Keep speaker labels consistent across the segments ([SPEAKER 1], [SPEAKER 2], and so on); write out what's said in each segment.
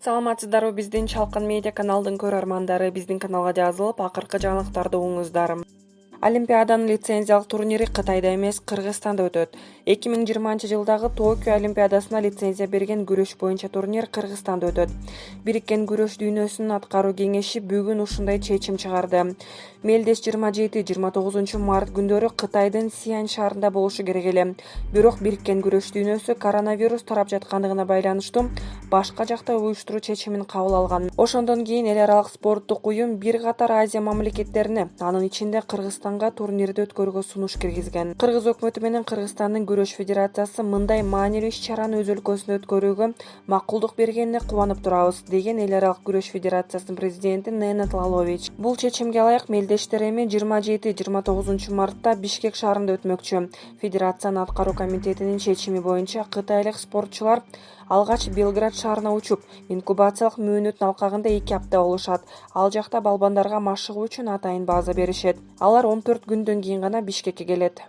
[SPEAKER 1] Саламатсыздарбы, биздин Чалкан медиа каналдын көрөрмандары, биздин каналга жазылып, акыркы жаңылыктарды угуңуздар. Олимпиаданын лицензиялык турнири Кытайда эмес, Кыргызстанда өтөт. 2020-жылдагы Токио Олимпиадасына лицензия берген күрөш боюнча турнир Кыргызстанда өтөт. Бириккен күрөш дүйнөсүнүн аткаруу кеңеши бүгүн ушундай чечим чыгарды. Мелдеш 27-29 март күндөрү Кытайдын Сиань шаарында болушу керек эле. Бирок Бириккен күрөш дүйнөсү коронавирус тарап жаткандыгына байланыштуу башка жакта уюштуруу чечимин кабыл алган. Ошондон кийин эл аралык спорттук уюм бир катар Азия мамлекеттерине, анын ичинде Кыргызстанга турнирди өткөрүүгө сунуш киргизген. Кыргыз өкмөтү менен Кыргызстандын күрөш федерациясы мындай маанилүү иш-чараны өз өлкөсүндө өткөрүүгө макулдук бергенине кубанып турабыз, деген эл аралык күрөш федерациясынын президенти Ненат Лалович. Бул чечимге ылайык мелдештер эми 27-29 мартта Бишкек шаарында өтмөкчү. Федерациянын аткаруу комитетинин чечими боюнча кытайлык спортчулар алгач Белград шаарына учуп, инкубациялык мөөнөттүн алкагында 2 апта болушат. Ал жакта балбандарга машыгуу үчүн атайын база беришет. Алар 14 күндөн кийин гана Бишкекке келет.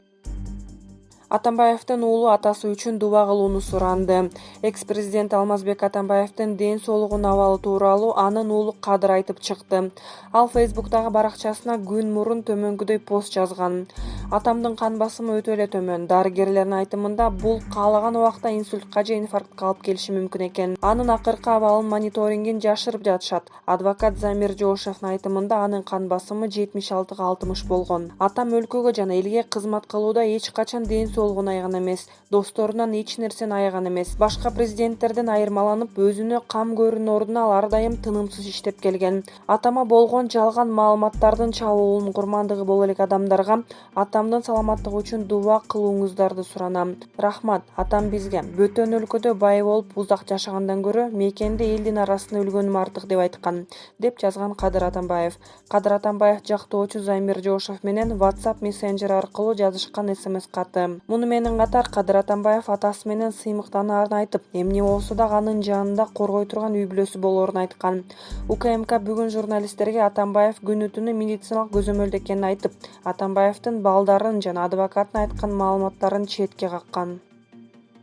[SPEAKER 1] Атамбаевдин уулу атасы үчүн дуба кылууну суранды. Экс-президент Алмазбек Атамбаевдин ден соолугунун абалы тууралуу анын уулу Кадыр айтып чыкты. Ал Фейсбуктагы баракчасына күн мурун төмөнкүдөй пост жазган. Атамдын кан басымы өтө эле төмөн. Дарыгерлердин айтымында бул каалаган убакта инсультка же инфарктка алып келиши мүмкүн экен. Анын акыркы абалын мониторингин жашырып жатышат. Адвокат Замир Жошевдин айтымында анын кан басымы 76-60 болгон. Атам өлкөгө жана элге кызмат кылууда эч качан ден соолугун аяган эмес, досторунан эч нерсени аяган эмес. Башка президенттерден айырмаланып, өзүнө кам көрүүнүн ордуна ал ар дайым тынымсыз иштеп келген. Атама болгон жалган маалыматтардын чабуулунун курмандыгы боло элек адамдарга атамдын саламаттыгы үчүн дуба кылууңуздарды суранам. Рахмат, атам бизге бөтөн өлкөдө бай болуп узак жашагандан көрө мекенде элдин арасында өлгөнүм артык деп айткан, деп жазган Кадыр Атамбаев. Кадыр Атамбаев жактоочу Замир Жошев менен WhatsApp мессенджер аркылуу жазышкан СМС каты. Муну менен катар Кадыр Атамбаев атасы менен сыймыктанарын айтып, эмне болсо да анын жанында коргой турган үй бүлөсү болоорун айткан. УКМК бүгүн журналисттерге Атамбаев күнү түнү медициналык көзөмөлдө экенин айтып, Атамбаевдин балдарын жана адвокатын айткан маалыматтарын четке каккан.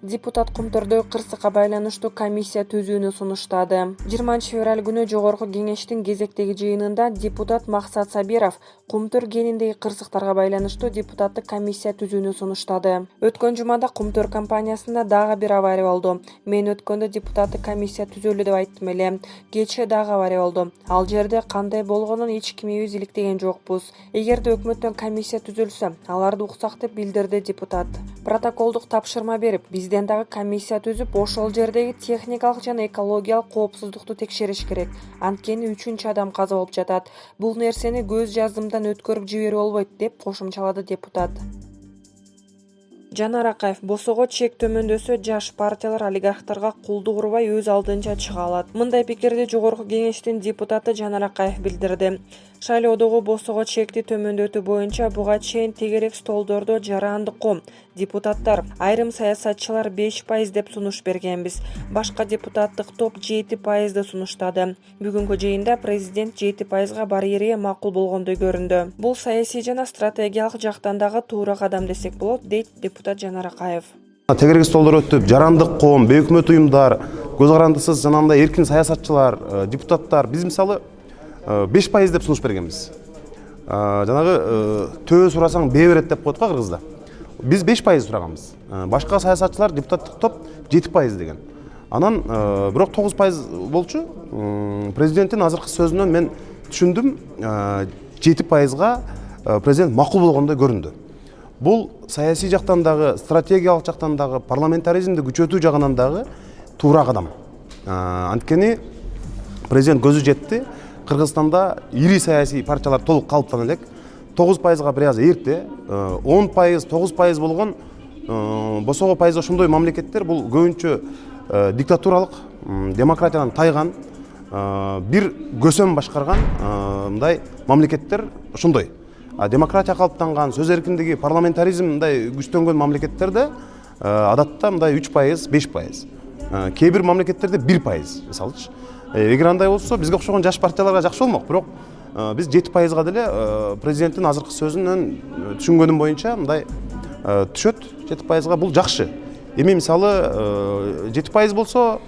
[SPEAKER 1] Депутат Кумтөрдөгү кырсыкка байланыштуу комиссия түзүүнү сунуштады. 20 февраль күнү Жогорку кеңештин кезектеги жыйынында депутат Максат Сабиров Кумтөр кениндеги кырсыктарга байланыштуу депутаттык комиссия түзүүнү сунуштады. Өткөн жумада Кумтөр компаниясында дагы бир авария болду. Мен өткөндө депутаттык комиссия түзөлү деп айттым эле. Кечээ дагы авария болду. Ал жерде кандай болгонун эч кимибиз иликтеген жокпуз. Эгерде өкмөттөн комиссия түзүлсө, аларды уксак деп билдирди депутат. Протоколдук тапшырма берип, бизден дагы комиссия түзүп, ошол жердеги техникалык жана экологиялык коопсуздукту текшериш керек. Анткени 3 адам каза болуп жатат. Бул нерсени көз жаздымдан өткөрүп жиберип болбойт, деп кошумчалады депутат. Жанар Акаев: босого чек төмөндөсө, жаш партиялар олигархтарга кулдук урбай өз алдынча чыга алат. Мындай пикирди Жогорку кеңештин депутаты Жанар Акаев билдирди. Шайлоодогу босого чекти төмөндөтүү боюнча буга чейин тегерек столдордо жарандыкко депутаттар, айрым саясатчылар 5% деп сунуш бергенбиз. Башка депутаттык топ 7% сунуштады. Бүгүнкү жыйында президент 7%га барьерге макул болгондой көрүндү. Бул саясий жана стратегиялык жактан дагы туура кадам десек болот, дейт депутат Жанар Акаев.
[SPEAKER 2] Тегерек столдор өтүп, жарандык коом, бейөкмөт уюмдар, көз карандысыз жанагындай эркин саясатчылар, депутаттар биз мисалы 5% деп сунуш бергенбиз. Жанагы төө сурасаң бээ берет деп коет го кыргызда. Биз 5% сураганбыз. Башка саясатчылар, депутаттык топ 7% деген. Анан бирок 9% болчу. Президенттин азыркы сөзүнөн мен түшүндүм, 7%га президент макул болгондой көрүндү. Бул саясий жактан дагы, стратегиялык жактан дагы, парламентаризмди күчөтүү жагынан дагы туура кадам. Анткени президент көзү жетти. Кыргызстанда ири саясий партиялар толук калыптана элек. 9%га бир аз эрте, 10%, 9% болгон босого пайыз ошондой мамлекеттер бул көбүнчө диктатуралык, демократиядан тайган, бир көсөм башкарган мындай мамлекеттер ошондой. Демократия калыптанган, сөз эркиндиги, парламентаризм мындай күчтөнгөн мамлекеттерде адатта мындай 3%, 5%. Кээ бир мамлекеттерде 1%, мисалычы. Эгер андай болсо, бизге окшогон жаш партияларга жакшы болмок, бирок биз 7%га деле президенттин азыркы сөзүнөн түшүнгөнүм боюнча мындай түшөт. 7%га бул жакшы. Эми мисалы 7% болсо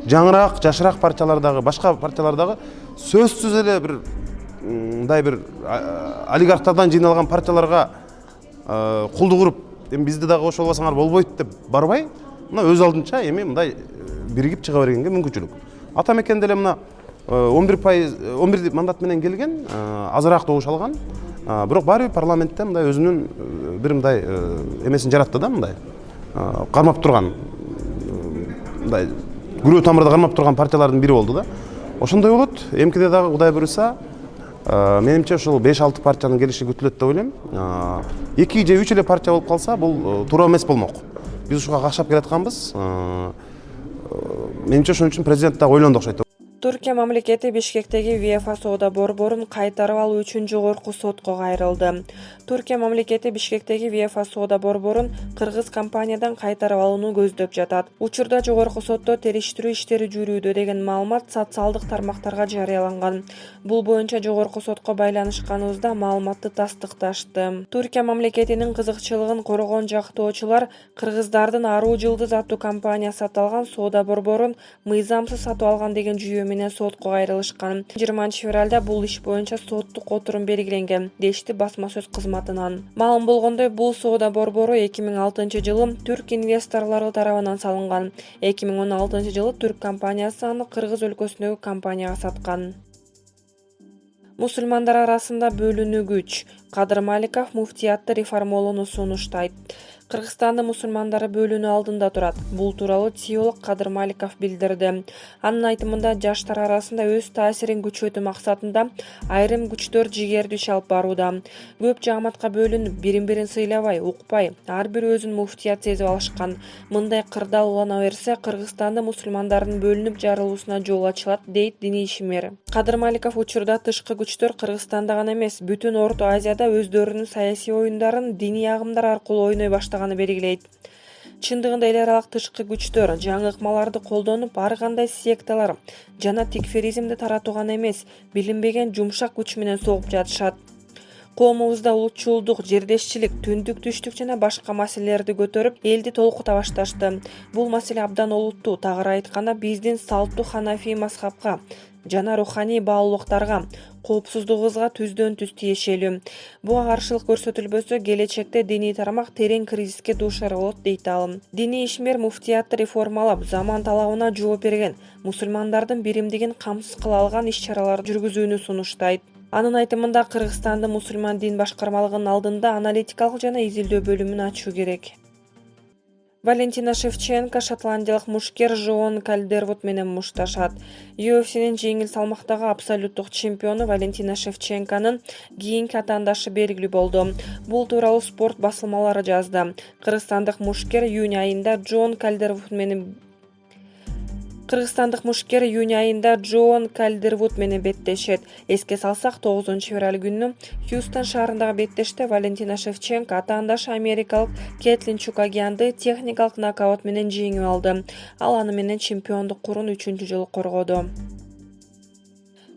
[SPEAKER 2] жаңыраак жашыраак партиялардагы башка партиялардагы сөзсүз эле бир мындай бир олигархтардан жыйналган партияларга кулдук уруп эми бизди дагы кошо албасаңар болбойт деп барбай мына өз алдынча эми мындай биригип чыга бергенге мүмкүнчүлүк. Ата мекен деле мына 11 мандат менен келген, азыраак добуш алган, бирок баары бир парламентте мындай өзүнүн бир мындай эмесин жаратты да, мындай кармап турган, мындай күрөө тамырда кармап турган партиялардын бири болду да. Ошондой болот. Эмкиде дагы Кудай буйруса, менимче ушул 5-6 партиянын келиши күтүлөт деп ойлойм. 2 же 3 эле партия болуп калса, бул туура эмес болмок. Биз ушуга какшап келатканбыз. Менимче ошон үчүн президент дагы ойлонду окшойт.
[SPEAKER 1] Түркия мамлекети Бишкектеги ВФА соода борборун кайтарып алуу үчүн жогорку сотко кайрылды. Түркия мамлекети Бишкектеги ВФА соода борборун кыргыз компаниядан кайтарып алууну көздөп жатат. Учурда жогорку сотто териштирүү иштери жүрүүдө деген маалымат социалдык тармактарга жарыяланган. Бул боюнча жогорку сотко байланышканыбызда маалыматты тастыкташты. Түркия мамлекетинин кызыкчылыгын коргон жактоочулар кыргыздардын Аруу Жылдыз аттуу компаниясы аталган соода борборун мыйзамсыз сатып алган деген жүйө менен сотко кайрылышкан. 20-февралда бул иш боюнча соттук отурум белгиленген, дешти басма сөз кызматынан. Маалым болгондой, бул соода борбору 2006-жылы түрк инвесторлору тарабынан салынган. 2016-жылы түрк компаниясы аны Кыргыз өлкөсүндөгү компанияга саткан. Мусулмандар арасында бөлүнүгүч. Кадыр Маликов муфтиятты реформалоону сунуштайт. Кыргызстандын мусулмандары бөлүнүү алдында турат. Бул тууралуу теолог Кадыр Маликов билдирди. Анын айтымында жаштар арасында өз таасирин күчөтүү максатында айрым күчтөр жигердиш алып барууда. Көп жамаатка бөлүнүп, бирин-бирин сыйлабай, укпай, ар бири өзүн муфтият сезип алышкан. Мындай кырдаал улана берсе, Кыргызстандын мусулмандардын бөлүнүп жарылуусуна жол ачылат, дейт диний ишмер. Кадыр Маликов учурда тышкы күчтөр Кыргызстанда гана эмес, бүтүн Орто Азияда өздөрүнүн саясий оюндарын диний агымдар аркылуу ойной баштаганы белгилейт. Чындыгында эл аралык тышкы күчтөр жаңы ыкмаларды колдонуп, ар кандай секталар жана тикферизмди таратууга эмес, билинбеген жумшак күч менен согуп жатышат. Коомубузда улутчулдук, жердешчилик, түндүк түштүк жана башка маселелерди көтөрүп, элди толкута башташты. Бул маселе абдан олуттуу, тагыраак айтканда биздин салттуу ханафи мазхабка жана руханий баалуулуктарга, коопсуздугубузга түздөн түз тиешелүү. Буга каршылык көрсөтүлбөсө, келечекте диний тармак терең кризиске дуушар болот, дейт ал. Диний ишмер муфтиятты реформалап, заман талабына жооп берген, мусулмандардын биримдигин камсыз кыла алган иш-чараларды жүргүзүүнү сунуштайт. Анын айтымында, Кыргызстандын мусулман дин башкармалыгынын алдында аналитикалык жана изилдөө бөлүмүн ачуу керек. Валентина Шевченко шотландиялык мушкер Жоон Кальдервуд менен мушташат. UFC'нин жеңил салмактагы абсолюттук чемпиону Валентина Шевченконун кийинки атаандашы белгилүү болду. Бул тууралуу спорт басылмалары жазды. Кыргызстандык мушкер июнь айында Жоон Кальдервуд менен беттешет. Эске салсак, 9-февраль күнү Хьюстон шаарындагы беттеште Валентина Шевченко атаандашы америкалык Кетлин Чукагианды техникалык нокаут менен жеңип алды. Ал аны менен чемпиондук курун 3-жолу коргоду.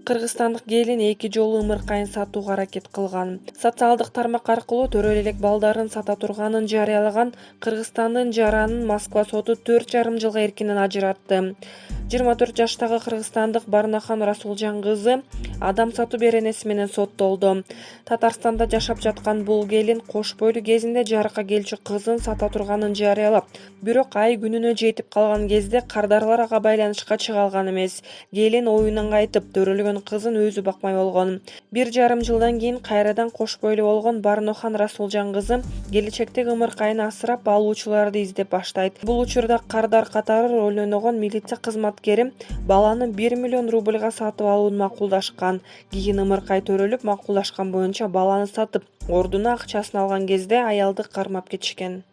[SPEAKER 1] Кыргызстандык келин 2 жолу ымыркайын сатууга аракет кылган. Социалдык тармак аркылуу төрөлө элек балдарын сата турганын жарыялаган Кыргызстандын жаранын Москва соту 4,5 жылга эркинен ажыратты. 24 жаштагы кыргызстандык Барынахан Расулжан кызы адам сатуу беренеси менен соттолду. Татарстанда жашап жаткан бул келин кош бойлуу кезинде жарыкка келчү кызын сата турганын жарыялап, бирок ай күнүнө жетип калган кезде кардарлар ага байланышка чыга алган эмес. Келин оюнан кайтып, төрөлгөн кызын өзү бакмай болгон. 1,5 жылдан кийин кайрадан кош бойлуу болгон Барынахан Расулжан кызы келечектеги ымыркайын асырап алуучуларды издеп баштайт. Бул учурда кардар катары роль ойногон милиция кызматкери баланы 1 миллион рубльга сатып алууну макулдашкан. Кийин ымыркай төрөлүп, макулдашкан боюнча баланы сатып, ордуна акчасын алган кезде аялды кармап кетишкен.